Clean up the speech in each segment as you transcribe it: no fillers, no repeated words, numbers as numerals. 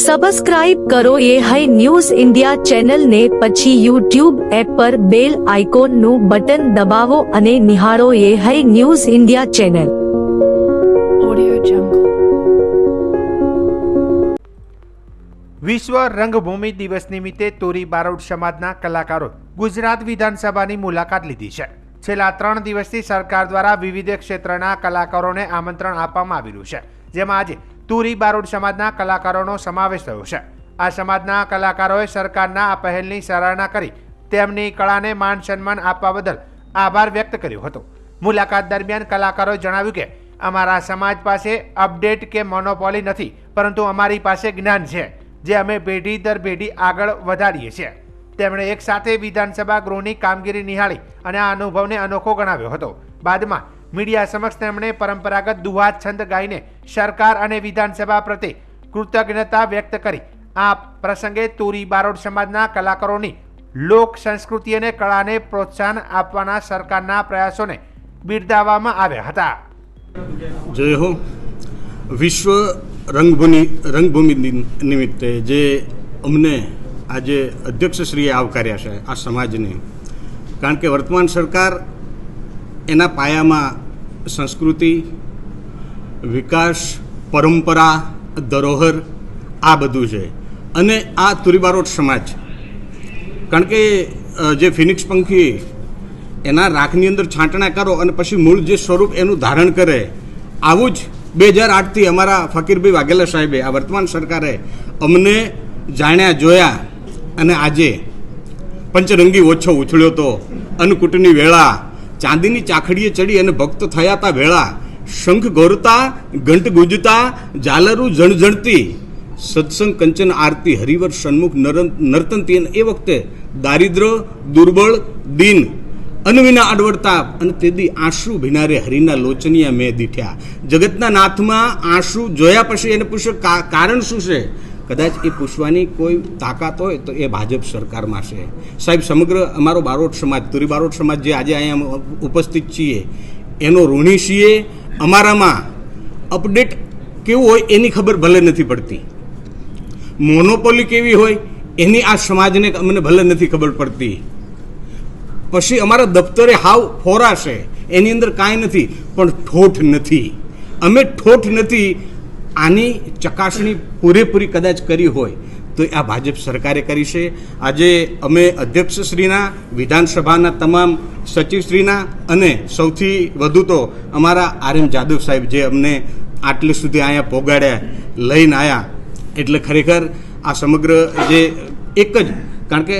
Subscribe કરો એ high news India ચેનલને, પછી યુટ્યુબ એપ પર બેલ આઇકોનનું બટન દબાવો અને નિહાળો એ હાઈ ન્યૂઝ ઇન્ડિયા ચેનલ. વિશ્વ રંગભૂમિ દિવસ નિમિત્તે તોરી બારોટ સમાજના કલાકારો ગુજરાત વિધાનસભાની મુલાકાત લીધી છે. છેલ્લા 3 દિવસથી સરકાર દ્વારા વિવિધ ક્ષેત્રના કલાકારોને આમંત્રણ આપવામાં આવી રહ્યું છે, જેમાં આજે તોરી બારોટ સમાજના કલાકારોનો સમાવેશ થયો છે. આ સમાજના કલાકારોએ સરકારના આ પહેલની સરાહના કરી તેમની કળાને માન સન્માન આપવા બદલ આભાર વ્યક્ત કર્યો હતો. મુલાકાત દરમિયાન કલાકારોએ જણાવ્યું કે અમારા સમાજ પાસે અપડેટ કે મોનોપોલી નથી, પરંતુ અમારી પાસે જ્ઞાન છે જે અમે પેઢી દર પેઢી આગળ વધારીએ છીએ. તેમણે એક સાથે વિધાનસભા ગૃહની કામગીરી નિહાળી અને આ અનુભવને અનોખો ગણાવ્યો હતો. બાદમાં મીડિયા સમક્ષ તેમણે પરંપરાગત દુહા છંદ ગાઈને સરકાર અને વિધાનસભા પ્રત્યે કૃતજ્ઞતા વ્યક્ત કરી. આ પ્રસંગે તોરી બારોટ સમાજના કલાકારોની લોક સંસ્કૃતિ અને કળાને પ્રોત્સાહન આપવાના સરકારના પ્રયાસોને બિરદાવવામાં આવ્યા હતા. જય હો. વિશ્વ રંગભૂમિ નિમિત્તે જે અમને આજે અધ્યક્ષશ્રીએ આવકાર્યા છે આ સમાજને, કારણ કે વર્તમાન સરકાર એના પાયામાં સંસ્કૃતિ, વિકાસ, પરંપરા, ધરોહર આ બધું છે. અને આ તોરી બારોટ સમાજ, કારણ કે જે ફિનિક્સ પંખી એના રાખની અંદર છાંટણા કરો અને પછી મૂળ જે સ્વરૂપ એનું ધારણ કરે, આવું જ 2008થી અમારા ફકીરભાઈ વાઘેલા સાહેબે, આ વર્તમાન સરકારે અમને જાણ્યા જોયા અને આજે પંચરંગી ઓછો ઉછળ્યો તો, અન્નકૂટની વેળા, ચાંદીની ચાખડીએ ચડી અને ભક્ત થયા તા વેળા, શંખ ગોરતા, ઘંટ ગુંજતા, ઝાલરું જણજણતી, સત્સંગ કંચન આરતી, હરિવર સન્મુખ નર્તનતી. અને એ વખતે દારિદ્ર, દુર્બળ, દીન, અનવિના અડવડતા અને તેદી આંસુ ભીનારે હરિના લોચનિયા મેં દીઠ્યા. જગતના નાથમાં આંસુ જોયા પછી એને પૂછ્યું કારણ શું છે? કદાચ એ પૂછવાની કોઈ તાકાત હોય તો એ ભાજપ સરકારમાં છે. સાહેબ, સમગ્ર અમારો બારોટ સમાજ, તોરી બારોટ સમાજ જે આજે અહીંયા ઉપસ્થિત છીએ એનો ઋણી છીએ. અમારામાં અપડેટ કેવું હોય એની ખબર ભલે નથી પડતી, મોનોપોલી કેવી હોય એની આ સમાજને અમને ભલે નથી ખબર પડતી. પછી અમારા દફતરે હાવ ફોરા છે, એની અંદર કાંઈ નથી, પણ ઠોઠ નથી. અમે ઠોઠ નથી, આની ચકાસણી પૂરેપૂરી કદાચ કરી હોય તો આ ભાજપ સરકારે કરી છે. આજે અમે અધ્યક્ષશ્રીના, વિધાનસભાના તમામ સચિવશ્રીના અને સૌથી વધુ તો અમારા આર.એમ. જાદવ સાહેબ જે અમને આટલે સુધી અહીંયા પહોંચાડ્યા, લઈને આવ્યા, એટલે ખરેખર આ સમગ્ર જે એક જ, કારણ કે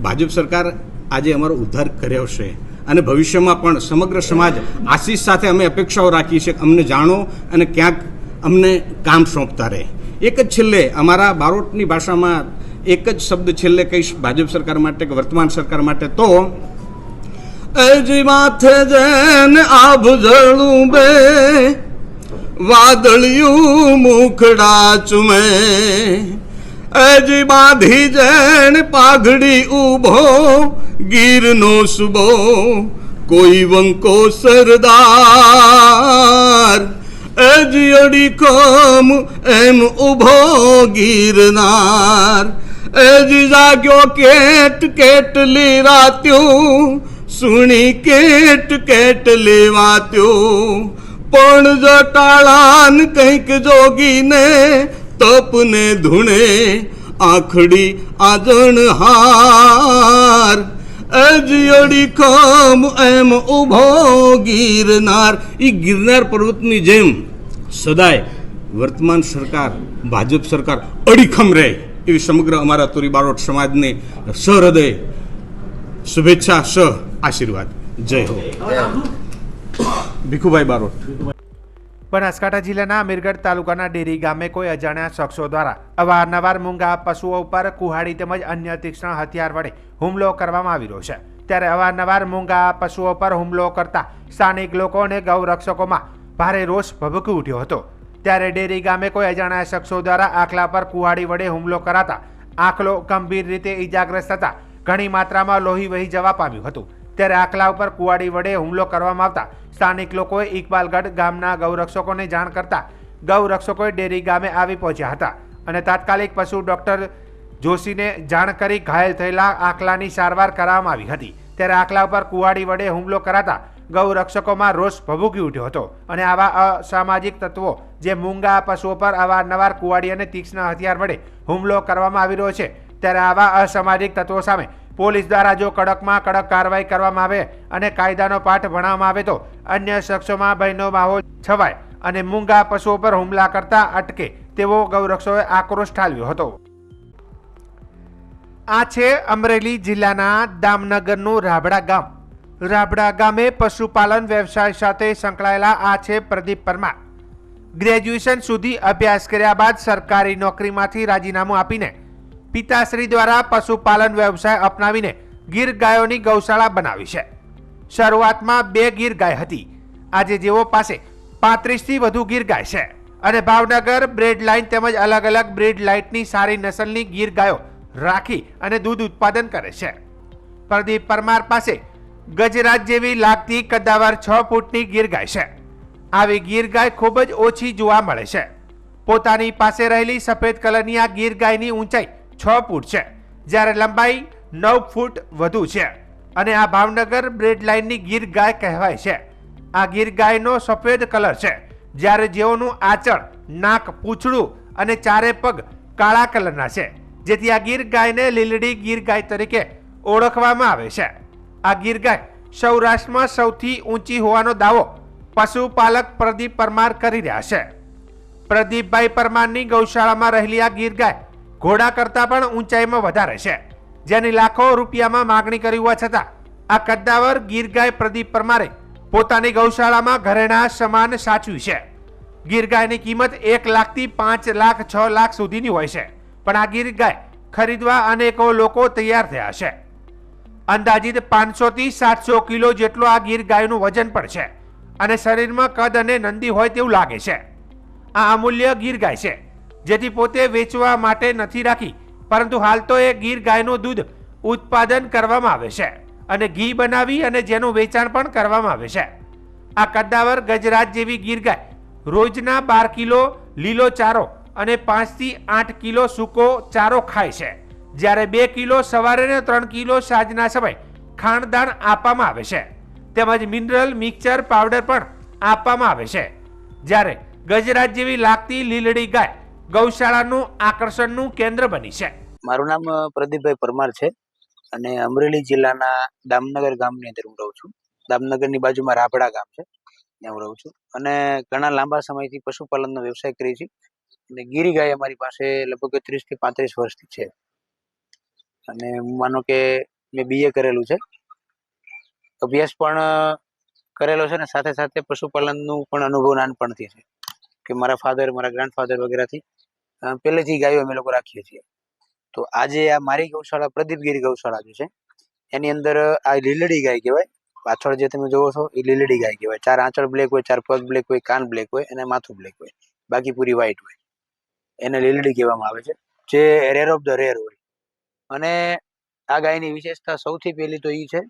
ભાજપ સરકાર આજે અમારો ઉદ્ધાર કર્યો છે અને ભવિષ્યમાં પણ સમગ્ર સમાજ આશીષ સાથે અમે અપેક્ષાઓ રાખીએ છીએ કે અમને જાણો અને ક્યાંક અમને કામ સોંપતા રહે. એક જ છેલ્લે અમારા બારોટની ભાષામાં એક જ શબ્દ છેલ્લે કહીશ ભાજપ સરકાર માટે કે વર્તમાન સરકાર માટે, તો એજી માથે જેન આભજળું બે વાદળિયું મુખડા ચુમે, એજી બાંધી જેણ પાઘડી ઊભો ગીરનો સુબો કોઈ વંકો સરદાર, એજી અડીખમ એમ ઊભો ગીરનાર, એજી જાગ્યો કેટ કેટલી રાત્યું, સુણી કેટ કેટલી વાત્યું, પણ જટાળાન કંઈક જોગીને તપને ધૂણે આખડી આજણ હાર, એજી અડીખમ એમ ઊભો ગીરનાર. એ ગિરનાર પર્વતની જેમ સદાય વર્તમાન સરકાર, ભાજપ સરકાર અડીખમ રહે એવી સમગ્ર અમારા તોરી બારોટ સમાજને સહૃદય શુભેચ્છા, સહ આશીર્વાદ. જય હો. ભીખુભાઈ બારોટ. બનાસકાંઠા જિલ્લાના અમીરગઢ તાલુકાના ડેરી ગામે કોઈ અજાણ્યા શખ્સો દ્વારા અવારનવાર મૂંગા પશુઓ ઉપર કુહાડી તેમજ અન્ય તીક્ષ્ણ હથિયાર વડે હુમલો કરવામાં આવી રહ્યો છે. ત્યારે અવારનવાર મૂંગા પશુઓ પર હુમલો કરતા સ્થાનિક લોકો અને ગૌરક્ષકોમાં ભારે રોષ ભભૂકી ઉઠ્યો હતો. ત્યારે ડેરી ગામે કોઈ અજાણ્યા શખ્સો દ્વારા આખલા પર કુહાડી વડે હુમલો કરાતા આખલો ગંભીર રીતે ઇજાગ્રસ્ત થતા ઘણી માત્રામાં લોહી વહી જવા પામ્યું હતું. ત્યારે આખલા ઉપર કુહાડી વડે હુમલો કરવામાં આવતા સ્થાનિક લોકોએ ઇકબાલગઢ ગામના ગૌરક્ષકોને જાણ કરતા ગૌરક્ષકોએ ડેરી ગામે આવી પહોંચ્યા હતા અને તાત્કાલિક પશુ ડોક્ટર જોશીને જાણ કરી ઘાયલ થયેલા આખલાની સારવાર કરવામાં આવી હતી। ત્યારે આખલા ઉપર કુવાડી વડે હુમલો કરાતા ગૌરક્ષકોમાં રોષ ભભૂકી ઉઠ્યો હતો અને આવા અસામાજિક તત્વો જે મૂંગા પશુઓ પર અવારનવાર કુવાડી અને તીક્ષ્ણ હથિયાર વડે હુમલો કરવામાં આવી રહ્યો છે, ત્યારે આવા અસામાજિક તત્વો સામે પોલીસ દ્વારા જો કડકમાં કડક કાર્યવાહી કરવામાં આવે અને કાયદાનો પાઠ ભણાવવામાં આવે તો અન્ય શખ્સોમાં ભયનો માહોલ છવાય અને મૂંગા પશુઓ પર હુમલા કરતા અટકે તેવો ગૌરક્ષકોએ આક્રોશ ઠાલવ્યો હતો। આ છે અમરેલી જિલ્લાના દામનગરનું રાબડા ગામ। રાબડા ગામે પશુપાલન વ્યવસાય સાથે સંકળાયેલા આ છે પ્રદીપ પરમાર। ગ્રેજ્યુએશન સુધી અભ્યાસ કર્યા બાદ સરકારી નોકરીમાંથી રાજીનામું આપીને પિતાશ્રી દ્વારા પશુપાલન વ્યવસાય અપનાવીને ગીર ગાયોની ગૌશાળા બનાવી છે। શરૂઆતમાં 2 ગીર ગાય હતી, આજે જેઓ પાસે 35થી વધુ ગીર ગાય છે અને ભાવનગર બ્રેડ લાઇન તેમજ અલગ અલગ બ્રીડ લાઇટની સારી નસલની ગીર ગાયો રાખી અને દૂધ ઉત્પાદન કરે છે। પ્રદીપ પરમાર પાસે ગજરાજ જેવી લાગતી કદાવર 6 ફૂટની ગીર ગાય છે। આવી ગીર ગાય ખૂબ જ ઓછી જોવા મળે છે। પોતાની પાસે રહેલી સફેદ કલરની આ ગીર ગાયની ઊંચાઈ 6 ફૂટ છે, જ્યારે લંબાઈ 9 ફૂટ વધુ છે અને આ ભાવનગર બ્રેડ લાઇનની ગીર ગાય કહેવાય છે। આ ગીર ગાયનો સફેદ કલર છે, જ્યારે જેઓનું આંચળ, નાક, પૂંછડું અને ચારે પગ કાળા કલરના છે, જેથી આ ગીર ગાયને લીલડી ગીર ગાય તરીકે ઓળખવામાં આવે છે। આ ગીર ગાય સૌરાષ્ટ્રમાં સૌથી ઊંચી હોવાનો દાવો પશુપાલક પ્રદીપ પરમાર કરી રહ્યા છે। પ્રદીપભાઈ પરમારની ગૌશાળામાં રહેલી આ ગીર ગાય ઘોડા કરતાં પણ ઊંચાઈમાં વધારે છે, જેની લાખો રૂપિયામાં માગણી કરી હોવા છતાં આ કદ્દાવર ગીર ગાય પ્રદીપ પરમારે પોતાની ગૌશાળામાં ઘરેણા સમાન સાચવી છે। ગીર ગાયની કિંમત 1 લાખથી 5 લાખ 6 લાખ સુધીની હોય છે, પણ આ ગીર ગાય ખરીદવા અનેકો લોકો તૈયાર થયા છે। અંદાજિત 500થી 700 કિલો જેટલો આ ગીર ગાયનું વજન પણ છે અને શરીરમાં કદ અને નંદી હોય તેવું લાગે છે। આ અમૂલ્ય ગીર ગાય છે, જેથી પોતે વેચવા માટે નથી રાખી, પરંતુ હાલ તો એ ગીર ગાયનું દૂધ ઉત્પાદન કરવામાં આવે છે અને ઘી બનાવી અને જેનું વેચાણ પણ કરવામાં આવે છે। આ કદ્દાવર ગજરાજ જેવી ગીર ગાય રોજના 12 કિલો લીલો ચારો અને 5 થી 8 કિલો સૂકો ચારો ખાય છે, જ્યારે 2 કિલો સવારે અને 3 કિલો સાંજના સમયે ખાણદાણ આપવામાં આવે છે, તેમજ મિનરલ મિક્સચર પાવડર પણ આપવામાં આવે છે। જ્યારે ગજરાજ જેવી લાગતી લીલડી ગાય ગૌશાળાનું આકર્ષણનું કેન્દ્ર બની છે। મારું નામ પ્રદીપભાઈ પરમાર છે અને અમરેલી જિલ્લાના દામનગર ગામની અંદર હું રહું છું। દામનગરની બાજુમાં રાબડા ગામ છે, ત્યાં હું રહું છું અને ઘણા લાંબા સમયથી પશુપાલનનો વ્યવસાય કરી છે અને ગીરી ગાય અમારી પાસે લગભગ 30 થી 35 વર્ષથી છે અને માનો કે મેં BA કરેલું છે, અભ્યાસ પણ કરેલો છે ને સાથે સાથે પશુપાલનનું પણ અનુભવ નાનપણથી છે કે મારા ફાધર, મારા ગ્રાન્ડફાધર વગેરેથી પહેલેથી ગાયો અમે લોકો રાખીએ છીએ। તો આજે આ મારી ગૌશાળા પ્રદીપગીરી ગૌશાળા જે છે એની અંદર આ લીલડી ગાય કહેવાય, પાછળ જે તમે જોવો છો એ લીલડી ગાય કહેવાય। 4 આંચળ બ્લેક હોય, 4 પગ બ્લેક હોય, કાન બ્લેક હોય અને માથું બ્લેક હોય, બાકી પૂરી વ્હાઈટ હોય, એને લીલડી કહેવામાં આવે છે, જે રેર ઓફ ધ રેર હોય। અને આ ગાયની વિશેષતા સૌથી પહેલી તો એ છે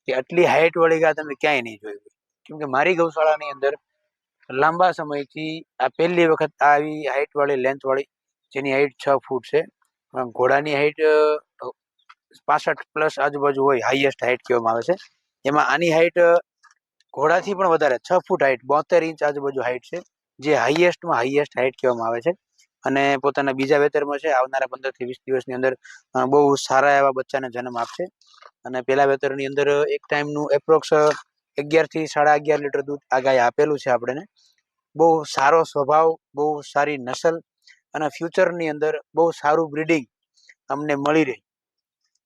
કે આટલી હાઈટ વાળી ગાય તમે ક્યાંય નહીં જોઈ હોય, કેમ કે મારી ગૌશાળાની અંદર લાંબા સમયથી આ પહેલી વખત આવી હાઈટ વાળી લેન્થ વાળી, જેની હાઈટ 6 ફૂટ છે, ઘોડાની હાઈટ 65+ આજુબાજુ હોય, હાઈએસ્ટ હાઈટ કહેવામાં આવે છે। એમાં આની હાઈટ ઘોડાથી પણ વધારે 6 ફૂટ હાઈટ, 72 ઇંચ આજુબાજુ હાઈટ છે, જે હાઈએસ્ટમાં હાઈએસ્ટ હાઈટ કહેવામાં આવે છે અને પોતાના બીજા વેતરમાં છે, આવનારા 15 થી 20 દિવસની અંદર બહુ સારા એવા બચ્ચાને જન્મ આપશે અને પેલા વેતરની અંદર એક ટાઈમનું એપ્રોક્સ 11 થી 11.5 લીટર દૂધ આ ગાય આપેલું છે આપણને। બહુ સારો સ્વભાવ, બહુ સારી નસલ અને ફ્યુચરની અંદર બહુ સારું બ્રીડિંગ અમને મળી રહે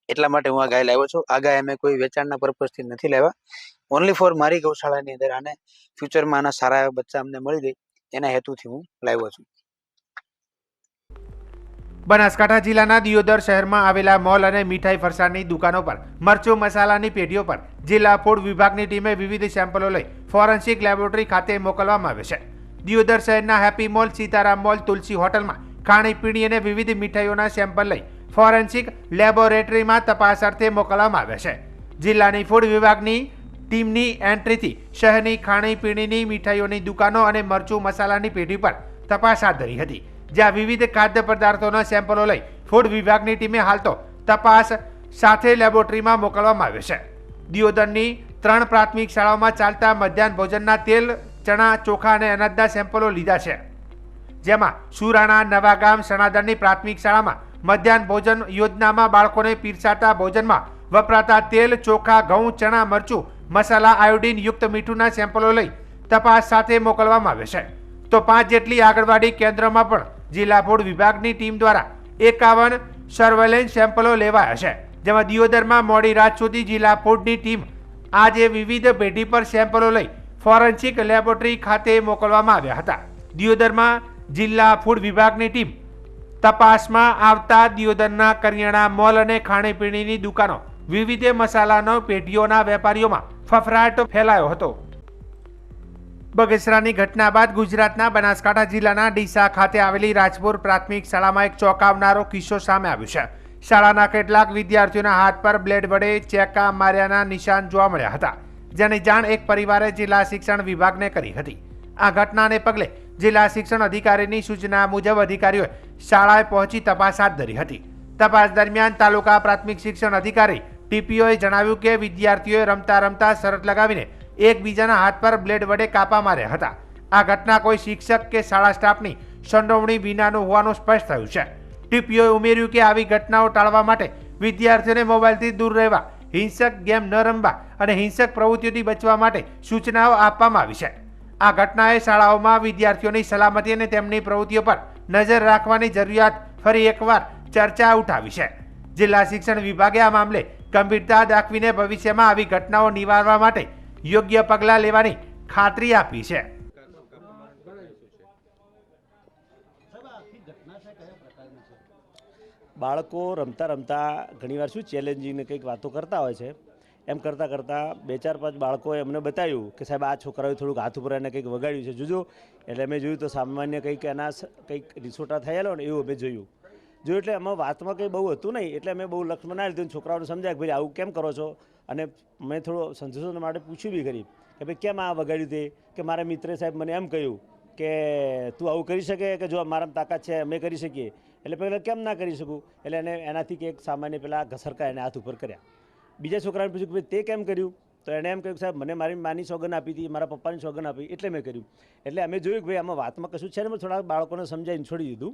એટલા માટે હું આ ગાય લાવ્યો છું। આ ગાય અમે કોઈ વેચાણના પર્પઝથી નથી લાવ્યા, ઓનલી ફોર મારી ગૌશાળાની અંદર આને ફ્યુચરમાં આના સારા એવા બચ્ચા અમને મળી રહે એના હેતુથી હું લાવ્યો છું। બનાસકાંઠા જિલ્લાના દિયોદર શહેરમાં આવેલા મોલ અને મીઠાઈ ફરસાણની દુકાનો પર મરચું મસાલાની પેઢીઓ પર જિલ્લા ફૂડ વિભાગની ટીમે વિવિધ સેમ્પલો લઈ ફોરેન્સિક લેબોરેટરી ખાતે મોકલવામાં આવે છે। દિયોદર શહેરના હેપી મોલ, સીતારામ મોલ, તુલસી હોટલમાં ખાણીપીણી અને વિવિધ મીઠાઈઓના સેમ્પલ લઈ ફોરેન્સિક લેબોરેટરીમાં તપાસ અર્થે મોકલવામાં આવે છે। જિલ્લાની ફૂડ વિભાગની ટીમની એન્ટ્રીથી શહેરની ખાણીપીણીની મીઠાઈઓની દુકાનો અને મરચું મસાલાની પેઢી પર તપાસ હાથ ધરી હતી, જ્યાં વિવિધ ખાદ્ય પદાર્થોના સેમ્પલો લઈ ફૂડ વિભાગની ટીમે હાલ તો તપાસ સાથે લેબોરેટરીમાં મોકલવામાં આવ્યો છે. દિયોદરની 3 પ્રાથમિક શાળાઓમાં ચાલતા મધ્યાહન ભોજનના તેલ, ચણા, ચોખા અને અનાજના સેમ્પલો લીધા છે. જેમાં સુરાણા, નવાગામ, સણાદરની પ્રાથમિક શાળામાં મધ્યાહન ભોજન યોજનામાં બાળકોને પીરસાતા ભોજનમાં વપરાતા તેલ, ચોખા, ઘઉં, ચણા, મરચું, મસાલા, આયોડીન યુક્ત મીઠુંના સેમ્પલો લઈ તપાસ સાથે મોકલવામાં આવે છે. તો 5 જેટલી આંગણવાડી કેન્દ્રોમાં પણ જિલ્લા ફૂડ વિભાગની ટીમ દ્વારા 51 સર્વેલન્સ સેમ્પલો લેવાયા છે. જેમાં દિયોદરમાં મોડી રાત સુધી જિલ્લા ફૂડની ટીમ આજે વિવિધ પેઢી પર સેમ્પલો લઈ ફોરેન્સિક લેબોરેટરી ખાતે મોકલવામાં આવ્યા હતા. દિયોદરમાં જિલ્લા ફૂડ વિભાગની ટીમ તપાસમાં આવતા દિયોદરના કરિયાણા મોલ અને ખાણીપીણીની દુકાનો, વિવિધ મસાલાનો પેઢીઓના વેપારીઓમાં ફફડાટ ફેલાયો હતો. બગસરાની ઘટના બાદ ગુજરાતના બનાસકાંઠા જિલ્લાના ડીસા ખાતે આવેલી રાજપુર પ્રાથમિક શાળામાં એક ચોંકાવનારો કિસ્સો સામે આવ્યો છે. શાળાના કેટલાક વિદ્યાર્થીઓના હાથ પર બ્લેડ વડે ચેકા માર્યાના નિશાન જોવા મળ્યા હતા, જેની જાણ એક પરિવારે જિલ્લા શિક્ષણ વિભાગને કરી હતી. આ ઘટનાને પગલે જિલ્લા શિક્ષણ અધિકારીની સૂચના મુજબ અધિકારીઓએ શાળાએ પહોંચી તપાસ હાથ ધરી હતી. તપાસ દરમિયાન તાલુકા પ્રાથમિક શિક્ષણ અધિકારી ટીપીઓએ જણાવ્યું કે વિદ્યાર્થીઓએ રમતા રમતા શરત લગાવીને એકબીજાના હાથ પર બ્લેડ વડે કાપા માર્યા હતા. આ ઘટના કોઈ શિક્ષક કે શાળા સ્ટાફની સંડોવણી વિનાનું હોવાનું સ્પષ્ટ થયું છે. ટીપીઓએ ઉમેર્યું કે આવી ઘટનાઓ ટાળવા માટે વિદ્યાર્થીઓને મોબાઈલથી દૂર રહેવા, હિંસક ગેમ ન રમવા અને હિંસક પ્રવૃત્તિઓથી બચવા માટે સૂચનાઓ આપવામાં આવી છે. આ ઘટનાએ શાળાઓમાં વિદ્યાર્થીઓની સલામતી અને તેમની પ્રવૃત્તિઓ પર નજર રાખવાની જરૂરિયાત ફરી એકવાર ચર્ચા ઉઠાવી છે. જિલ્લા શિક્ષણ વિભાગે આ મામલે ગંભીરતા દાખવીને ભવિષ્યમાં આવી ઘટનાઓ નિવારવા માટે યોગ્ય પગલાં લેવાની ખાતરી આપી છે. બાળકો રમતા રમતા ઘણીવાર શું ચેલેન્જિંગ કંઈક વાતો કરતા હોય છે. એમ કરતાં કરતાં 2-4-5 બાળકોએ અમને બતાવ્યું કે સાહેબ આ છોકરાઓએ થોડુંક હાથ ઉપર એને કંઈક વગાડ્યું છે, જોજો. એટલે અમે જોયું તો સામાન્ય કંઈક એના કંઈક રિસોટા થયેલો ને એવું અમે જોયું એટલે એમાં વાતમાં કંઈ બહુ હતું નહીં. એટલે અમે બહુ લક્ષમાં ના લીધું. છોકરાઓને સમજાય કે ભાઈ આવું કેમ કરો છો. અને મેં થોડો સંશોધન માટે પૂછ્યું બી ખરી કે ભાઈ કેમ આ વગાડ્યું તે, કે મારા મિત્રે સાહેબ મને એમ કહ્યું કે તું આવું કરી શકે, કે જો મારામાં તાકાત છે અમે કરી શકીએ. એટલે પહેલાં કેમ ના કરી શકું. એટલે એને એનાથી કે એક સામાન્ય પેલા ઘસરકા એને હાથ ઉપર કર્યા. બીજા છોકરાને પૂછ્યું કે ભાઈ તે કેમ કર્યું. તો એણે એમ કહ્યું સાહેબ મને મારી માની સોગન આપી હતી, મારા પપ્પાની સોગન આપી એટલે મેં કર્યું. એટલે અમે જોયું કે ભાઈ આમાં વાતમાં કશું છે ને, મેં થોડા બાળકોને સમજાવીને છોડી દીધું.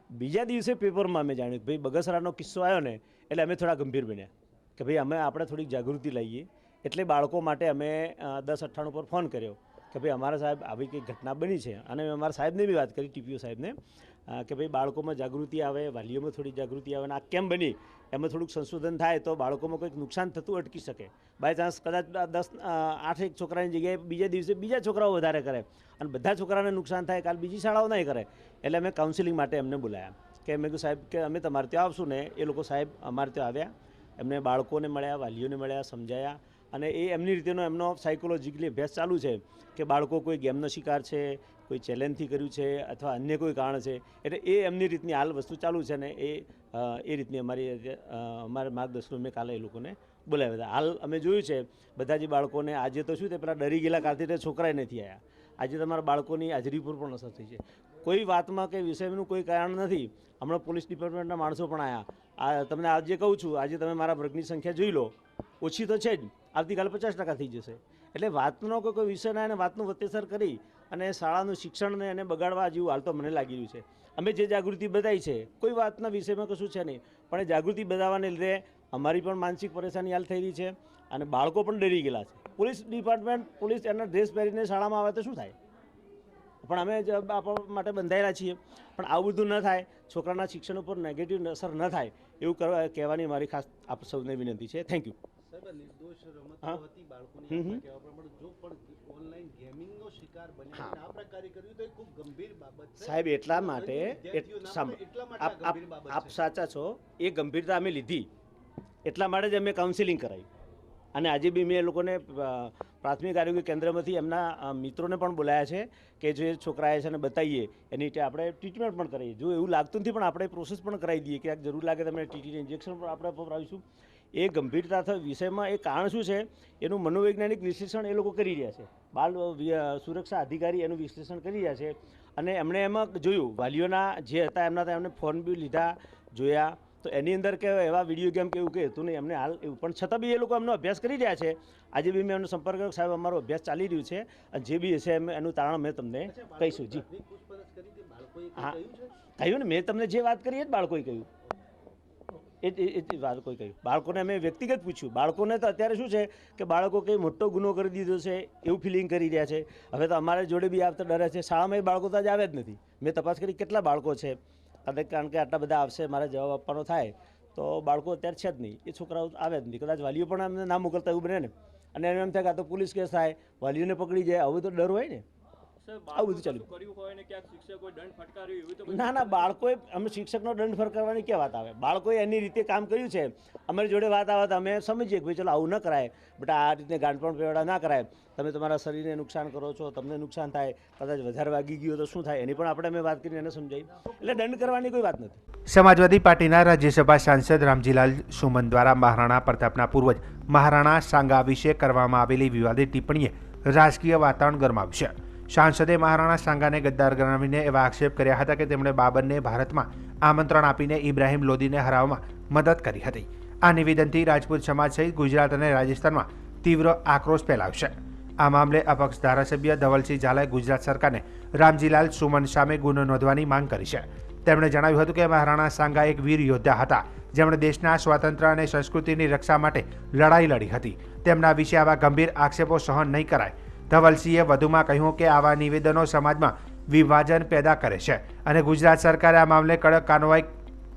બીજા દિવસે પેપરમાં અમે જાણ્યું કે ભાઈ બગસરાનો કિસ્સો આવ્યો ને, એટલે અમે થોડા ગંભીર બન્યા કે ભાઈ આપણે થોડીક જાગૃતિ લાવીએ. એટલે બાળકો માટે અમે 1098 પર ફોન કર્યો કે ભાઈ અમારા સાહેબ આવી કંઈક ઘટના બની છે. અને મેં અમારા સાહેબને બી વાત કરી, ટીપીઓ સાહેબને, કે ભાઈ બાળકોમાં જાગૃતિ આવે, વાલીઓમાં થોડી જાગૃતિ આવે. અને આ કેમ બની એમાં થોડુંક સંશોધન થાય તો બાળકોમાં કંઈક નુકસાન થતું અટકી શકે. બાય ચાન્સ કદાચ 8 છોકરાની જગ્યાએ બીજા દિવસે બીજા છોકરાઓ વધારે કરે અને બધા છોકરાને નુકસાન થાય, કાલ બીજી શાળાઓ નહીં કરે. એટલે અમે કાઉન્સિલિંગ માટે એમને બોલાયા કે મેં કહ્યું સાહેબ કે અમે તમારે ત્યાં આવશું ને. એ લોકો સાહેબ અમારે ત્યાં આવ્યા, એમને બાળકોને મળ્યા, વાલીઓને મળ્યા, સમજાયા. અને એ એમની રીતેનો એમનો સાયકોલોજીકલી અભ્યાસ ચાલુ છે કે બાળકો કોઈ ગેમનો શિકાર છે, કોઈ ચેલેન્જથી કર્યું છે અથવા અન્ય કોઈ કારણ છે. એટલે એ એમની રીતની હાલ વસ્તુ ચાલુ છે. ને એ રીતની અમારા માર્ગદર્શન મેં કાલે એ લોકોને બોલાવ્યા હતા. હાલ અમે જોયું છે બધા જે બાળકોને આજે તો શું તે પેલા ડરી ગયેલા કાલથી છોકરાએ નથી આવ્યા. આજે તમારા બાળકોની હાજરી પર પણ અસર થઈ છે. કોઈ વાતમાં કે વિષયનું કોઈ કારણ નથી. હમણાં પોલીસ ડિપાર્ટમેન્ટના માણસો પણ આવ્યા. તમને આજે કહું છું, આજે તમે મારા વર્ગની સંખ્યા જોઈ લો, ઓછી તો છે જ, આવતીકાલે 50% થઈ જશે. એટલે વાતનો કોઈ વિષય ના એને વાતનું વત્તેસર કરી અને શાળાનું શિક્ષણને એને બગાડવા જેવું હાલ તો મને લાગી રહ્યું છે. અમે જે જાગૃતિ બધાઈ છે, કોઈ વાતના વિષયમાં કશું છે નહીં, પણ એ જાગૃતિ બધાવવાને લીધે અમારી પણ માનસિક પરેશાની હાલ થઈ રહી છે અને બાળકો પણ ડરી ગયેલા છે. પોલીસ ડિપાર્ટમેન્ટ, પોલીસ એના ડ્રેસ પહેરીને શાળામાં આવે તો શું થાય. પણ અમે આપણા માટે બંધાયેલા છીએ. પણ આવું બધું ન થાય, છોકરાના શિક્ષણ ઉપર નેગેટિવ અસર ન થાય એવું કહેવાની મારી ખાસ આપ સૌને વિનંતી છે. Thank you. સાહેબ એટલા માટે આપ સાચા છો, એ ગંભીરતા અમે લીધી એટલા માટે જ અમે કાઉન્સિલિંગ કરાવી. અને આજે બી મેં એ લોકોને પ્રાથમિક આરોગ્ય કેન્દ્રમાંથી એમના મિત્રોને પણ બોલાયા છે કે જે છોકરાએ છે ને બતાવીએ એની આપણે ટ્રીટમેન્ટ પણ કરીએ. જો એવું લાગતું નથી પણ આપણે પ્રોસેસ પણ કરાવી દઈએ કે જરૂર લાગે તમને ટીટીને ઇન્જેક્શન પણ આપણે અપાવીશું. એ ગંભીરતા વિષયમાં એ કારણ શું છે એનું મનોવૈજ્ઞાનિક વિશ્લેષણ એ લોકો કરી રહ્યા છે. બાળ સુરક્ષા અધિકારી એનું વિશ્લેષણ કરી રહ્યા છે અને એમણે એમાં જોયું વાલીઓના જે હતા એમના ત્યાં એમને ફોન બી લીધા જોયા તો એની અંદર કે એવા વિડીયો ગેમ કે એવું કે હતું નહીં એમને હાલ એવું પણ છતાં બી એ લોકો એમનો અભ્યાસ કરી રહ્યા છે. આજે બી મેં એમનો સંપર્ક કર્યો સાહેબ અમારો અભ્યાસ ચાલી રહ્યું છે અને જે બી હશે એનું તારણ મેં તમને કહીશું. જી હા કહ્યું ને મેં તમને જે વાત કરી એ જ બાળકોએ કહ્યું એ બાળકોએ કહ્યું. બાળકોને અમે વ્યક્તિગત પૂછ્યું. બાળકોને તો અત્યારે શું છે કે બાળકો કંઈ મોટો ગુનો કરી દીધો છે એવું ફિલિંગ કરી રહ્યા છે. હવે તો અમારે જોડે બી આવતા ડરે છે. શાળામાં એ બાળકો તો આજે આવે જ નથી. મેં તપાસ કરી કેટલા બાળકો છે કારણ કે આટલા બધા આવશે મારે જવાબ આપવાનો થાય તો બાળકો અત્યારે છે જ નહીં. એ છોકરાઓ આવે જ નહીં. કદાચ વાલીઓ પણ અમને ના મોકલતા એવું બને ને અને એમ થાય કે આ તો પોલીસ કેસ થાય વાલીઓને પકડી જાય આવું તો ડર હોય ને. આવું બધું ચાલ્યું. ના ના બાળકોએ અમે શિક્ષકનો દંડ ફટકારવાની ક્યાં વાત આવે. બાળકોએ એની રીતે કામ કર્યું છે. અમારી જોડે વાત આવે તો અમે સમજીએ કે ભાઈ ચલો આવું ન કરાય બેટા આ રીતે ગાંઠપણ પેવડા ના કરાય. તમે તમારા શરીરને નુકસાન કરો છો તમને નુકસાન થાય કદાચ વધારે વાગી ગયું તો શું થાય એની પણ આપણે અમે વાત કરીને એને સમજાવી. એટલે દંડ કરવાની કોઈ વાત નથી. સમાજવાદી પાર્ટીના રાજ્યસભા સાંસદ રામજીલાલ સુમન દ્વારા મહારાણા પ્રતાપના પૂર્વજ મહારાણા સાંગા વિશે કરવામાં આવેલી વિવાદિત ટિપ્પણીએ રાજકીય વાતાવરણ ગરમાવ્યું છે. સાંસદે મહારાણા સાંગાને ગદ્દાર ગણાવીને એવા આક્ષેપ કર્યા હતા કે તેમણે બાબરને ભારતમાં આમંત્રણ આપીને ઇબ્રાહિમ લોદીને હરાવવામાં મદદ કરી હતી. આ નિવેદનથી રાજપૂત સમાજ સહિત ગુજરાત અને રાજસ્થાનમાં તીવ્ર આક્રોશ ફેલાયો છે. આ મામલે અપક્ષ ધારાસભ્ય ધવલસિંહ ઝાલાએ ગુજરાત સરકારને રામજીલાલ સુમન સામે ગુનો નોંધવાની માંગ કરી છે. તેમણે જણાવ્યું હતું કે મહારાણા સાંગા એક વીર યોદ્ધા હતા જેમણે દેશના સ્વાતંત્ર્ય અને સંસ્કૃતિની રક્ષા માટે લડાઈ લડી હતી. તેમના વિશે આવા ગંભીર આક્ષેપો સહન નહીં કરાય. ધવલસિંહે વધુમાં કહ્યું કે આવા નિવેદનો સમાજમાં વિભાજન પેદા કરે છે અને ગુજરાત સરકારે આ મામલે કડક કાર્યવાહી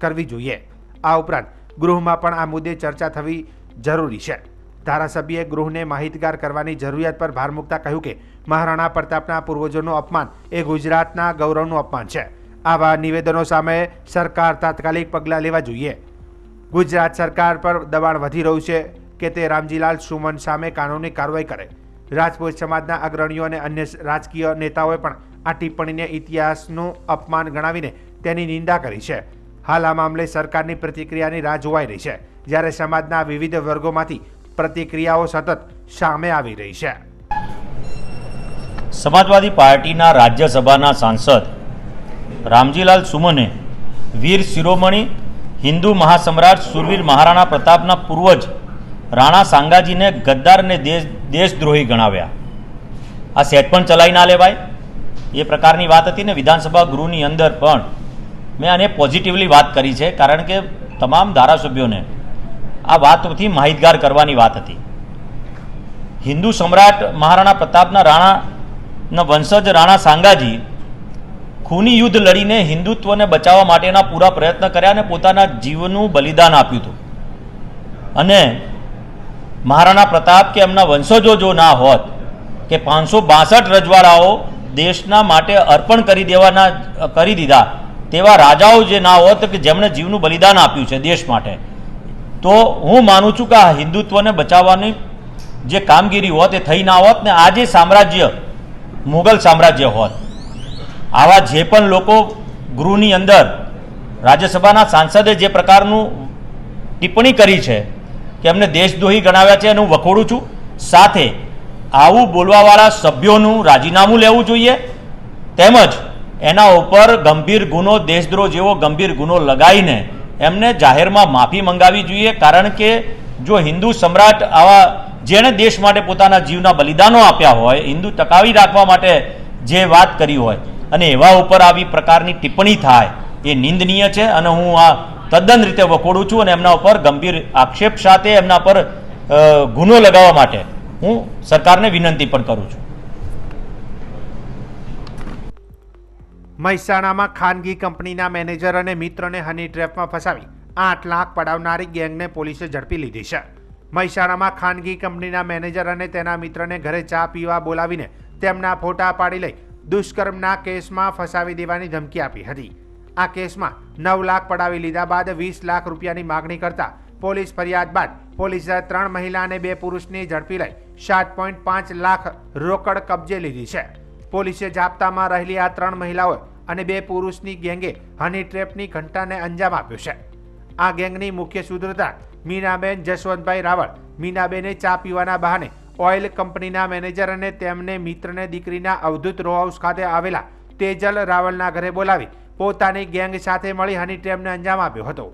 કરવી જોઈએ. આ ઉપરાંત ગૃહમાં પણ આ મુદ્દે ચર્ચા થવી જરૂરી છે. ધારાસભ્યએ ગૃહને માહિતગાર કરવાની જરૂરિયાત પર ભાર મૂકતા કહ્યું કે મહારાણા પ્રતાપના પૂર્વજોનું અપમાન એ ગુજરાતના ગૌરવનું અપમાન છે. આવા નિવેદનો સામે સરકાર તાત્કાલિક પગલાં લેવા જોઈએ. ગુજરાત સરકાર પર દબાણ વધી રહ્યું છે કે તે રામજીલાલ સુમન સામે કાનૂની કાર્યવાહી કરે. રાજપૂત સમાજના અગ્રણીઓ અને અન્ય રાજકીય નેતાઓએ પણ આ ટિપ્પણીને ઇતિહાસનું અપમાન ગણાવીને તેની નિંદા કરી છે. હાલ આ મામલે સરકારની પ્રતિક્રિયાની રાહ જોવાઈ રહી છે જ્યારે સમાજના વિવિધ વર્ગોમાંથી પ્રતિક્રિયાઓ સતત સામે આવી રહી છે. સમાજવાદી પાર્ટીના રાજ્યસભાના સાંસદ રામજીલાલ સુમને વીર શિરોમણી હિન્દુ મહાસમ્રાટ સુરવીર મહારાણા પ્રતાપના પૂર્વજ રાણા સાંગાજીને ગદ્દાર અને દેશદ્રોહી ગણાવ્યા. આ સેટ પણ ચલાવી ના લેવાય એ પ્રકારની વાત હતી ને વિધાનસભા ગૃહની અંદર પણ મેં આને પોઝિટિવલી વાત કરી છે કારણ કે તમામ ધારાસભ્યોને આ વાતથી માહિતગાર કરવાની વાત હતી. હિન્દુ સમ્રાટ મહારાણા પ્રતાપના રાણાના વંશજ રાણા સાંગાજી ખૂની યુદ્ધ લડીને હિન્દુત્વને બચાવવા માટેના પૂરા પ્રયત્ન કર્યા અને પોતાના જીવનનું બલિદાન આપ્યું હતું. અને મહારાણા પ્રતાપ કે એમના વંશજો જો ના હોત કે 562 રજવાડાઓ દેશના માટે અર્પણ કરી દીધા તેવા રાજાઓ જે ના હોત કે જેમણે જીવનું બલિદાન આપ્યું છે દેશ માટે, તો હું માનું છું કે આ હિન્દુત્વને બચાવવાની જે કામગીરી હોત એ થઈ ના હોત ને આ જે સામ્રાજ્ય મુગલ સામ્રાજ્ય હોત. આવા જે પણ લોકો ગૃહની અંદર રાજ્યસભાના સાંસદે જે પ્રકારનું ટિપ્પણી કરી છે કે એમને દેશદ્રોહી ગણાવ્યા છે એનું વખોડું છું. સાથે આવું બોલવાવાળા સભ્યોનું રાજીનામું લેવું જોઈએ તેમજ એના ઉપર ગંભીર ગુનો દેશદ્રોહ જેવો ગંભીર ગુનો લગાવીને એમને જાહેરમાં માફી મંગાવી જોઈએ. કારણ કે જો હિન્દુ સમ્રાટ આવા જેણે દેશ માટે પોતાના જીવના બલિદાનો આપ્યા હોય, હિન્દુ ટકાવી રાખવા માટે જે વાત કરી હોય અને એવા ઉપર આવી પ્રકારની ટિપ્પણી થાય એ નિંદનીય છે અને હું આ તદ્દન રીતે વખોડું છું અને એમના ઉપર ગંભીર આક્ષેપ સાથે એમના પર ગુનો લગાવવા માટે હું સરકારને વિનંતી પણ કરું છું. મહેસાણામાં ખાનગી કંપનીના મેનેજર અને મિત્રને હની ટ્રેપમાં ફસાવી 8 લાખ પડાવનારી ગેંગને પોલીસે ઝડપી લીધી છે. મહેસાણામાં ખાનગી કંપનીના મેનેજર અને તેના મિત્રને ઘરે ચા પીવા બોલાવીને તેમના ફોટા પાડી લઈ દુષ્કર્મના કેસમાં ફસાવી દેવાની ધમકી આપી હતી. આ કેસમાં 9 લાખ પડાવી લીધા બાદ 20 લાખ રૂપિયાની માગણી કરતા પોલીસ ફરિયાદ બાદ પોલીસે 3 મહિલા અને 2 પુરુષની ઝડપી લઈ 7.5 લાખ રોકડ કબજે લીધી છે. પોલીસે જાપ્તામાં રહેલી આ 3 મહિલાઓ અને 2 પુરુષની ગેંગે હની ટ્રેપની ઘટનાને અંજામ આપ્યો છે. આ ગેંગની મુખ્ય સૂત્રધાર મીનાબેન જસવંતભાઈ રાવળ મીનાબેને ચા પીવાના બહાને ઓઇલ કંપનીના મેનેજર અને તેમને મિત્રને દીકરીના અવધૂત રો હાઉસ ખાતે આવેલા તેજલ રાવળના ઘરે બોલાવી પોતાની ગેંગ સાથે મળી હની ટ્રેપને અંજામ આપ્યો હતો.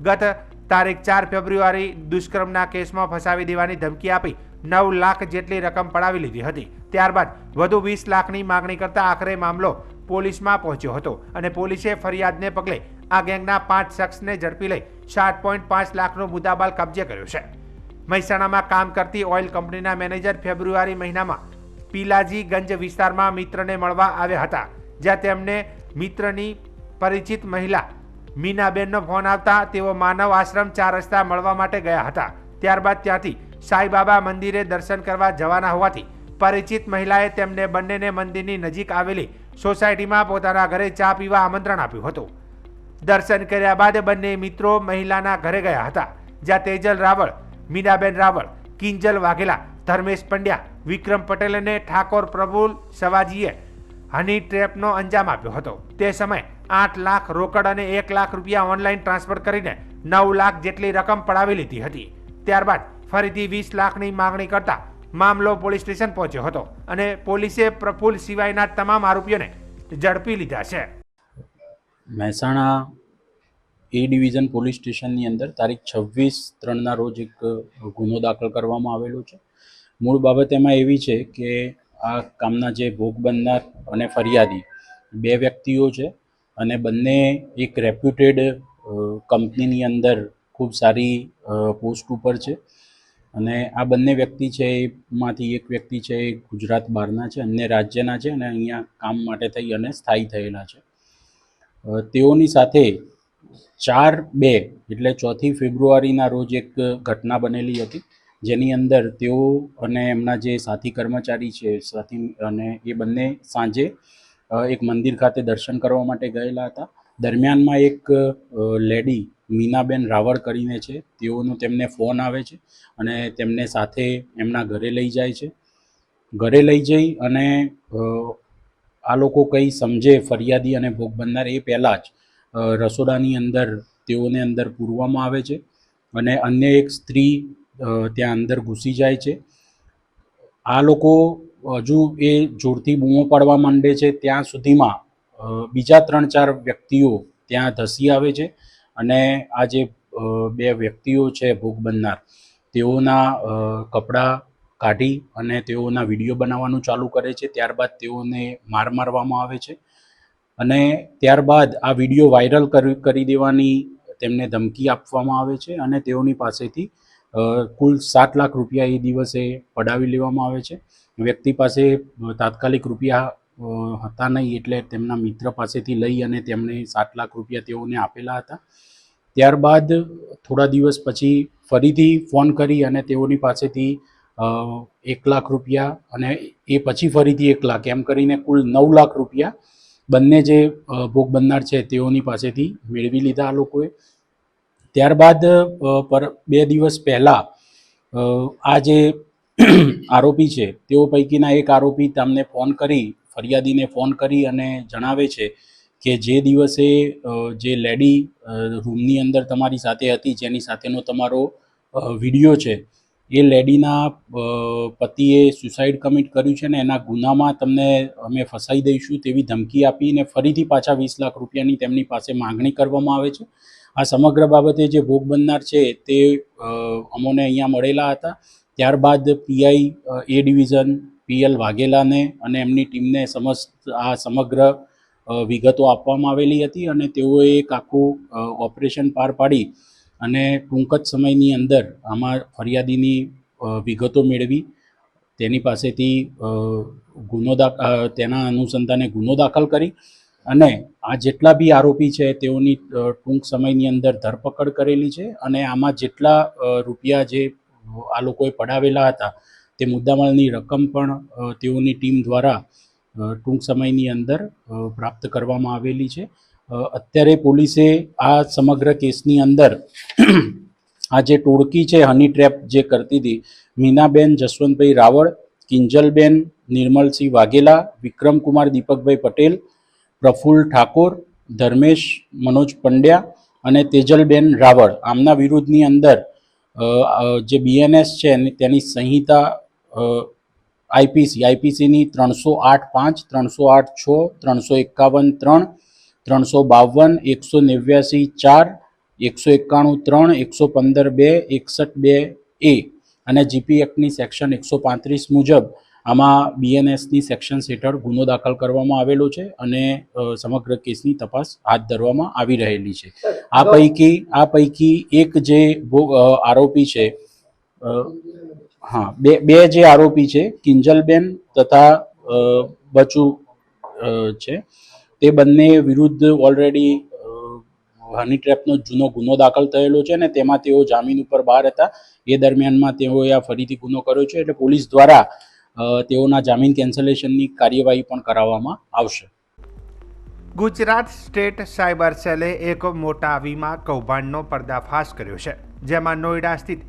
ગત તારીખ 4 ફેબ્રુઆરી દુષ્કર્મના કેસમાં ફસાવી દેવાની ધમકી આપી 9 લાખ જેટલી રકમ પડાવી લીધી હતી. ત્યારબાદ વધુ 20 લાખની માંગણી કરતા આખરે મામલો પોલીસમાં પહોંચ્યો હતો અને પોલીસે ફરિયાદને પગલે આ ગેંગના 5 શખ્સને ઝડપી લઈ 7.5 લાખનો મુદ્દામાલ કબજે કર્યો છે. મહેસાણામાં કામ કરતી ઓઇલ કંપનીના મેનેજર ફેબ્રુઆરી મહિનામાં પીલાજીગંજ વિસ્તારમાં મિત્રને મળવા આવ્યા હતા, જ્યાં તેમને મિત્રની પરિચિત મહિલા મીનાબેનનો ફોન આવતા તેઓ માનવ આશ્રમ 4 રસ્તા મળવા માટે ગયા હતા. ત્યારબાદ ત્યાંથી સાંઈબાબા મંદિરે દર્શન કરવા જવાના હોવાથી પરિચિત મહિલાએ તેમને બંનેને મંદિરની નજીક આવેલી સોસાયટીમાં પોતાના ઘરે ચા પીવા આમંત્રણ આપ્યું હતું. દર્શન કર્યા બાદ બંને મિત્રો મહિલાના ઘરે ગયા હતા, જ્યાં તેજલ રાવળ, મીનાબેન રાવળ, કિંજલ વાઘેલા, ધર્મેશ પંડ્યા, વિક્રમ પટેલ અને ઠાકોર પ્રફુલ સવાજીએ હની ટ્રેપનો અંજામ આપ્યો હતો. તે સમયે 8 લાખ રોકડ અને 1 લાખ રૂપિયા ઓનલાઈન ટ્રાન્સફર કરીને 9 લાખ જેટલી રકમ પડાવી લીધી હતી. ત્યારબાદ ફરીથી 20 લાખની માંગણી કરતા મામલો પોલીસ સ્ટેશન પહોંચ્યો હતો અને પોલીસે પ્રફુલ સિવાયના તમામ આરોપીઓને ઝડપી લીધા છે. મહેસાણા એ ડિવિઝન પોલીસ સ્ટેશનની અંદર તારીખ 26/3ના રોજ એક ગુનો દાખલ કરવામાં આવેલો છે. મૂળ બાબત એમાં એવી છે કે આ કામના જે ભોગ બનનાર અને ફરિયાદી 2 વ્યક્તિઓ છે અને બંને એક રેપ્યુટેડ કંપનીની અંદર ખૂબ સારી પોસ્ટ ઉપર છે અને આ બંને વ્યક્તિ છે એમાંથી એક વ્યક્તિ છે એ ગુજરાત બહારના છે, અન્ય રાજ્યના છે અને અહીંયા કામ માટે થઈ અને સ્થાયી થયેલા છે. તેઓની સાથે 4/2 એટલે 4 ફેબ્રુઆરીના રોજ એક ઘટના બનેલી હતી, જેની અંદર તેઓ અને એમના જે સાથી કર્મચારી છે અને એ બંને સાંજે એક મંદિર ખાતે દર્શન કરવા માટે ગયેલા હતા. દરમિયાનમાં એક લેડી મીનાબેન રાવળ કરીને છે, તેઓનો તેમને ફોન આવે છે અને તેમને સાથે એમના ઘરે લઈ જાય છે. ઘરે લઈ જઈ અને આ લોકો કંઈ સમજે ફરિયાદી અને ભોગ બનનાર એ પહેલાં જ રસોડાની અંદર તેઓને અંદર પૂરવામાં આવે છે અને અન્ય એક સ્ત્રી ત્યાં અંદર ઘૂસી જાય છે. આ લોકો હજુ એ જોરથી બૂમો પાડવા માંડે છે ત્યાં સુધીમાં બીજા 3-4 વ્યક્તિઓ ત્યાં ધસી આવે છે અને આ જે 2 વ્યક્તિઓ છે ભોગ બનનાર તેઓના કપડાં કાઢી અને તેઓના વિડીયો બનાવવાનું ચાલુ કરે છે. ત્યારબાદ તેઓને મારવામાં આવે છે અને ત્યારબાદ આ વિડીયો વાયરલ કરી દેવાની તેમને ધમકી આપવામાં આવે છે અને તેઓની પાસેથી કુલ 7 લાખ રૂપિયા એ દિવસે પડાવી લેવામાં આવે છે. વ્યક્તિ પાસે તાત્કાલિક રૂપિયા હતા નહીં એટલે તેમના મિત્ર પાસેથી લઈ અને તેમણે 7 લાખ રૂપિયા તેઓને આપેલા હતા. ત્યારબાદ થોડા દિવસ પછી ફરીથી ફોન કરી અને તેઓની પાસેથી 1 લાખ રૂપિયા અને એ પછી ફરીથી 1 લાખ એમ કરીને કુલ 9 લાખ રૂપિયા બંને જે ભોગ બનનાર છે તેઓની પાસેથી મેળવી લીધા આ લોકોએ. ત્યારબાદ 2 દિવસ પહેલાં આ જે આરોપી છે તેઓ પૈકીના એક આરોપી તેમને ફરિયાદીને ફોન કરી અને જણાવે છે કે જે દિવસે જે લેડી રૂમની અંદર તમારી સાથે હતી, જેની સાથેનો તમારો વિડીયો છે, એ લેડીના પતિએ સુસાઇડ કમિટ કર્યું છે ને એના ગુનામાં તમને અમે ફસાઈ દઈશું તેવી ધમકી આપીને ફરીથી પાછા 20 લાખ રૂપિયાની તેમની પાસે માંગણી કરવામાં આવે છે. આ સમગ્ર બાબતે જે ભોગ બનનાર છે તે અમોને અહીંયા મળેલા હતા. ત્યારબાદ પીઆઈ એ ડિવિઝન PL વાઘેલાને અને એમની ટીમને આ સમગ્ર વિગતો આપવામાં આવેલી હતી અને તેઓએ એક આખું ઓપરેશન પાર પાડી અને ટૂંક જ સમયની અંદર આમાં ફરિયાદીની વિગતો મેળવી તેની પાસેથી તેના અનુસંધાને ગુનો દાખલ કરી અને આ જેટલા બી આરોપી છે તેઓની ટૂંક સમયની અંદર ધરપકડ કરેલી છે અને આમાં જેટલા રૂપિયા જે આ લોકોએ પડાવેલા હતા તે મુદ્દામાલની રકમ પણ તેઓની ટીમ દ્વારા ટૂંક સમયની અંદર પ્રાપ્ત કરવામાં આવેલી છે. અત્યારે પોલીસે આ સમગ્ર કેસની અંદર આ જે ટોળકી છે હની ટ્રેપ જે કરતી હતી, મીનાબેન જસવંતભાઈ રાવળ, કિંજલબેન નિર્મલસિંહ વાઘેલા, વિક્રમકુમાર દીપકભાઈ પટેલ, પ્રફુલ ઠાકોર, ધર્મેશ મનોજ પંડ્યા અને તેજલબેન રાવળ આમના વિરુદ્ધની અંદર જે BNS છે તેની સંહિતા આઈપીસીની 308(5), 308(6), 351(3), 352, 189(4), 191(3), 115(2), 61(2) અને જીપી એક્ટની સેક્શન 135 મુજબ આમાં બીએનએસની સેક્શન્સ હેઠળ ગુનો દાખલ કરવામાં આવેલો છે અને સમગ્ર કેસની તપાસ હાથ ધરવામાં આવી રહેલી છે. આ પૈકી એક જે આરોપી છે, બે જે આરોપી છે, કિંજલબેન તથા બચુ છે, તે બંને વિરુદ્ધ ઓલરેડી હની ટ્રેપનો જૂનો ગુનો દાખલ થયેલો છે અને તેમાં તેઓ જામીન ઉપર બહાર હતા. એ દરમિયાનમાં તેઓએ આ ફરીથી ગુનો કર્યો છે, એટલે પોલીસ દ્વારા તેઓના જામીન કેન્સલેશનની કાર્યવાહી પણ કરાવવામાં આવશે. ગુજરાત સ્ટેટ સાયબર સેલે એક મોટા વીમા કૌભાંડનો પર્દાફાશ કર્યો છે, જેમાં નોઈડા સ્થિત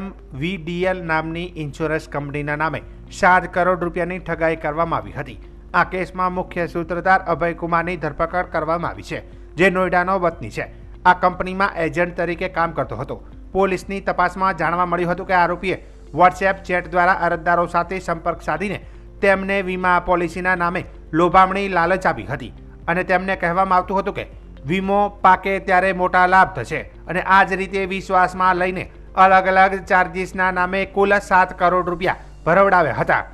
MVDL નામની ઇન્સ્યોરન્સ કંપનીના નામે 7 કરોડ રૂપિયાની ઠગાઈ કરવામાં આવી હતી. આ કેસમાં મુખ્ય સૂત્રધાર અભયકુમારની ધરપકડ કરવામાં આવી છે, જે નોઈડાનો વતની છે. આ કંપનીમાં એજન્ટ તરીકે કામ કરતો હતો. પોલીસની તપાસમાં જાણવા મળ્યું હતું કે આરોપીએ વોટ્સએપ ચેટ દ્વારા અરજદારો સાથે સંપર્ક સાધીને તેમને વીમા પોલિસીના નામે લોભામણી લાલચ આપી હતી અને તેમને કહેવામાં આવતું હતું કે વીમો પાકે ત્યારે મોટા લાભ થશે અને આ જ રીતે વિશ્વાસમાં લઈને અલગ અલગ ચાર્જીસના નામે કુલ 7 કરોડ રૂપિયા ભરવડાવ્યા હતા.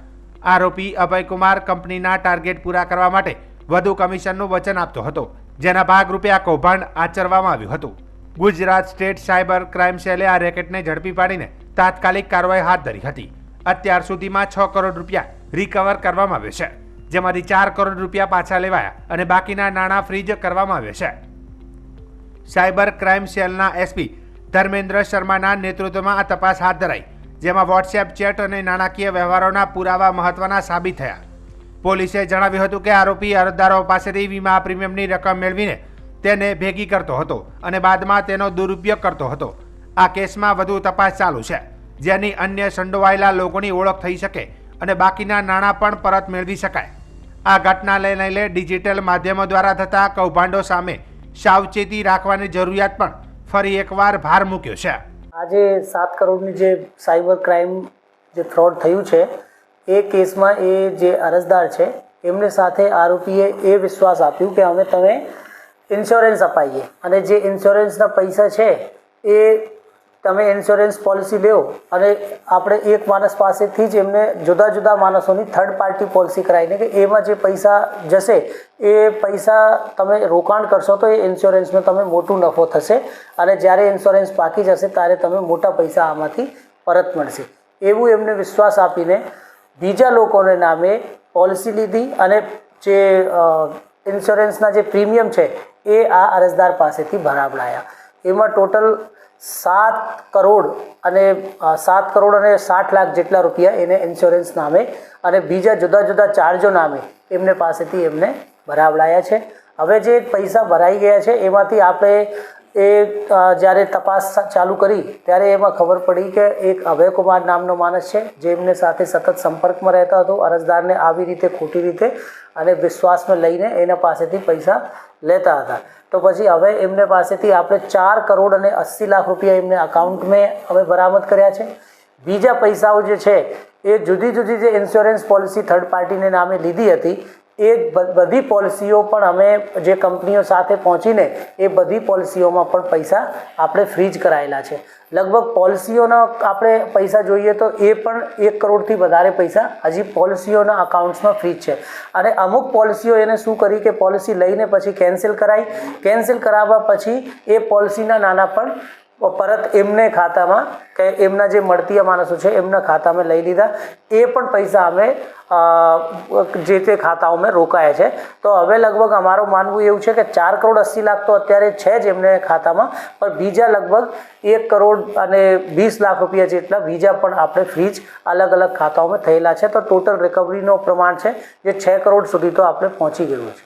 આરોપી અભયકુમાર કંપનીના ટાર્ગેટ પૂરા કરવા માટે વધુ કમિશનનું વચન આપતો હતો, જેના ભાગરૂપે આ કૌભાંડ આચરવામાં આવ્યું હતું. ગુજરાત સ્ટેટ સાયબર ક્રાઇમ સેલે આ રેકેટને ઝડપી પાડીને તાત્કાલિક કાર્યવાહી હાથ ધરી હતી. અત્યાર સુધીમાં 6 કરોડ રૂપિયા રિકવર કરવામાં આવ્યા છે, જેમાંથી 4 કરોડ રૂપિયા પાછા લેવાયા અને બાકીના નાણાં ફ્રીઝ કરવામાં આવ્યા છે. સાયબર ક્રાઇમ સેલના એસપી ધર્મેન્દ્ર શર્માના નેતૃત્વમાં આ તપાસ હાથ ધરાઈ, જેમાં વોટ્સએપ ચેટ અને નાણાકીય વ્યવહારોના પુરાવા મહત્વના સાબિત થયા. પોલીસે જણાવ્યું હતું કે આરોપી અરજદારો પાસેથી વીમા પ્રીમિયમની રકમ મેળવીને તેને ભેગી કરતો હતો અને બાદમાં તેનો દુરુપયોગ કરતો હતો. આ કેસમાં વધુ તપાસ ચાલુ છે, જેની અન્ય સંડોવાયેલા લોકોની ઓળખ થઈ શકે અને બાકીના નાણાં પણ પરત મેળવી શકાય. આ ઘટનાને લઈને ડિજિટલ માધ્યમો દ્વારા થતા કૌભાંડો સામે સાવચેતી રાખવાની જરૂરિયાત પણ ફરી એકવાર ભાર મૂક્યો છે. આજે 7 કરોડની જે સાયબર ક્રાઇમ જે ફ્રોડ થયું છે, એ કેસમાં એ જે અરજદાર છે એમને સાથે આરોપીએ એ વિશ્વાસ આપ્યું કે અમે તમે ઇન્સ્યોરન્સ અપાઈએ અને જે ઇન્સ્યોરન્સના પૈસા છે એ તમે ઇન્સ્યોરન્સ પોલિસી લો અને આપણે એક માણસ પાસેથી જ એમને જુદા જુદા માણસોની થર્ડ પાર્ટી પોલિસી કરાવીને કે એમાં જે પૈસા જશે એ પૈસા તમે રોકાણ કરશો તો એ ઇન્સ્યોરન્સમાં તમે મોટું નફો થશે અને જ્યારે ઇન્સ્યોરન્સ પાકી જશે ત્યારે તમે મોટા પૈસા આમાંથી પરત મળશે. એવું એમને વિશ્વાસ આપીને બીજા લોકોને નામે પોલિસી લીધી અને જે ઇન્સ્યોરન્સના જે પ્રીમિયમ છે એ આ અરજદાર પાસેથી ભરાવડાયા. એમાં ટોટલ 7 કરોડ અને 60 લાખ જેટલા રૂપિયા એને ઇન્સ્યોરન્સ નામે અને બીજા જુદા જુદા ચાર્જો નામે એમને પાસેથી એમને ભરાવડાયા છે. હવે જે પૈસા ભરાઈ ગયા છે એમાંથી આપણે જ્યારે તપાસ ચાલુ કરી ત્યારે એમાં ખબર પડી કે એક અભયકુમાર નામનો માણસ છે જે એમને સાથે સતત સંપર્કમાં રહેતો હતો, અરજદારને આવી રીતે ખોટી રીતે અને વિશ્વાસમાં લઈને એના પાસેથી પૈસા લેતા હતા. તો પછી હવે એમને પાસેથી આપણે 4 કરોડ અને 80 લાખ રૂપિયા એમને અકાઉન્ટમાં હવે બરામદ કર્યા છે. બીજા પૈસાઓ જે છે એ જુદી જુદી જે ઇન્સ્યોરન્સ પોલિસી થર્ડ પાર્ટીને નામે લીધી હતી એ બધી પોલિસીઓ પણ અમે જે કંપનીઓ સાથે પહોંચીને એ બધી પોલિસીઓમાં પણ પૈસા આપણે ફ્રીજ કરાયેલા છે. લગભગ પોલિસીઓના આપણે પૈસા જોઈએ તો એ પણ 1 કરોડથી વધારે પૈસા હજી પોલિસીઓના અકાઉન્ટ્સમાં ફ્રીજ છે. અને અમુક પોલિસીઓ એને શું કરી કે પોલિસી લઈને પછી કેન્સલ કરાવી, કેન્સલ કરાવવા પછી એ પોલિસીના નાણાં પણ પરત એમને ખાતામાં કે એમના જે મળતીયા માણસો છે એમના ખાતામાં લઈ લીધા. એ પણ પૈસા અમે જે તે ખાતાઓમાં રોકાયા છે. તો હવે લગભગ અમારું માનવું એવું છે કે 4 કરોડ 80 લાખ તો અત્યારે છે જ એમને ખાતામાં, પણ બીજા લગભગ 1 કરોડ અને 20 લાખ રૂપિયા જેટલા બીજા પણ આપણે ફ્રીજ અલગ અલગ ખાતાઓમાં થયેલા છે. તો ટોટલ રિકવરીનો પ્રમાણ છે જે 6 કરોડ સુધી તો આપણે પહોંચી ગયું છે.